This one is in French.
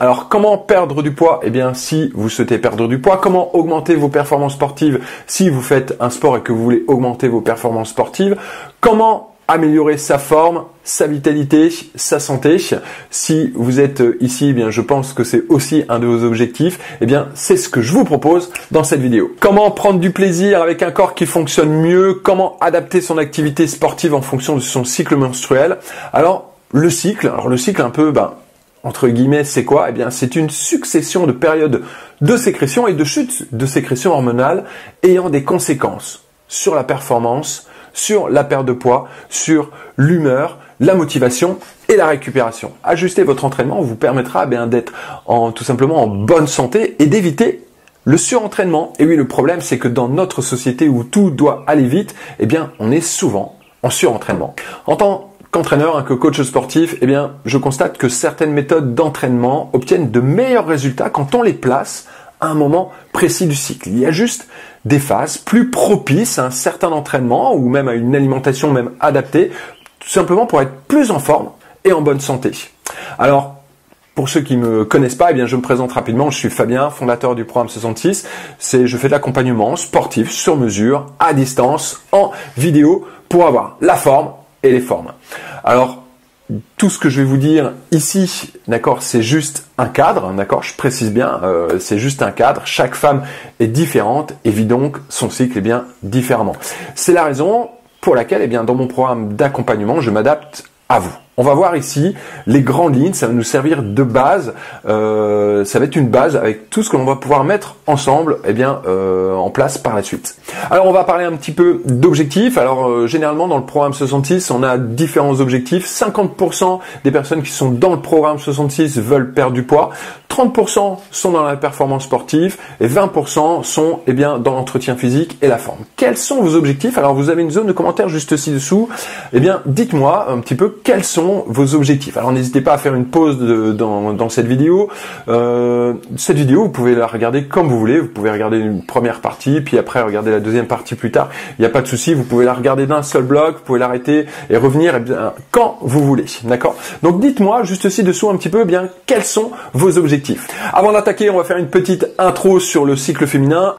Alors, comment perdre du poids? Eh bien, si vous souhaitez perdre du poids, comment augmenter vos performances sportives si vous faites un sport et que vous voulez augmenter vos performances sportives? Comment améliorer sa forme, sa vitalité, sa santé? Si vous êtes ici, eh bien, je pense que c'est aussi un de vos objectifs. Eh bien, c'est ce que je vous propose dans cette vidéo. Comment prendre du plaisir avec un corps qui fonctionne mieux? Comment adapter son activité sportive en fonction de son cycle menstruel? Alors, le cycle un peu, entre guillemets, c'est quoi? Eh bien, c'est une succession de périodes de sécrétion et de chute de sécrétion hormonale ayant des conséquences sur la performance, sur la perte de poids, sur l'humeur, la motivation et la récupération. Ajuster votre entraînement vous permettra d'être tout simplement en bonne santé et d'éviter le surentraînement. Et oui, le problème, c'est que dans notre société où tout doit aller vite, eh bien, on est souvent en surentraînement. En tant qu'entraîneur, que coach sportif, eh bien, je constate que certaines méthodes d'entraînement obtiennent de meilleurs résultats quand on les place à un moment précis du cycle. Il y a juste des phases plus propices à un certain entraînement ou même à une alimentation même adaptée, tout simplement pour être plus en forme et en bonne santé. Alors, pour ceux qui me connaissent pas, eh bien, je me présente rapidement. Je suis Fabien, fondateur du programme 66. Je fais de l'accompagnement sportif sur mesure, à distance, en vidéo, pour avoir la forme et les formes. Alors, tout ce que je vais vous dire ici, d'accord, c'est juste un cadre, d'accord, je précise bien, c'est juste un cadre. Chaque femme est différente et vit donc son cycle bien différemment. C'est la raison pour laquelle, dans mon programme d'accompagnement, je m'adapte à vous. On va voir ici les grandes lignes, ça va nous servir de base, ça va être une base avec tout ce que l'on va pouvoir mettre ensemble en place par la suite. Alors on va parler un petit peu d'objectifs. Alors généralement dans le programme 66, on a différents objectifs. 50% des personnes qui sont dans le programme 66 veulent perdre du poids, 30% sont dans la performance sportive et 20% sont dans l'entretien physique et la forme. Quels sont vos objectifs? Alors vous avez une zone de commentaires juste ci-dessous. Dites-moi un petit peu quels sont vos objectifs. Alors n'hésitez pas à faire une pause dans cette vidéo. Cette vidéo, vous pouvez la regarder comme vous voulez. Vous pouvez regarder une première partie, puis après regarder la deuxième partie plus tard. Il n'y a pas de souci. Vous pouvez la regarder d'un seul bloc. Vous pouvez l'arrêter et revenir quand vous voulez. D'accord? Donc dites-moi juste ci-dessous un petit peu quels sont vos objectifs. Avant d'attaquer, on va faire une petite intro sur le cycle féminin.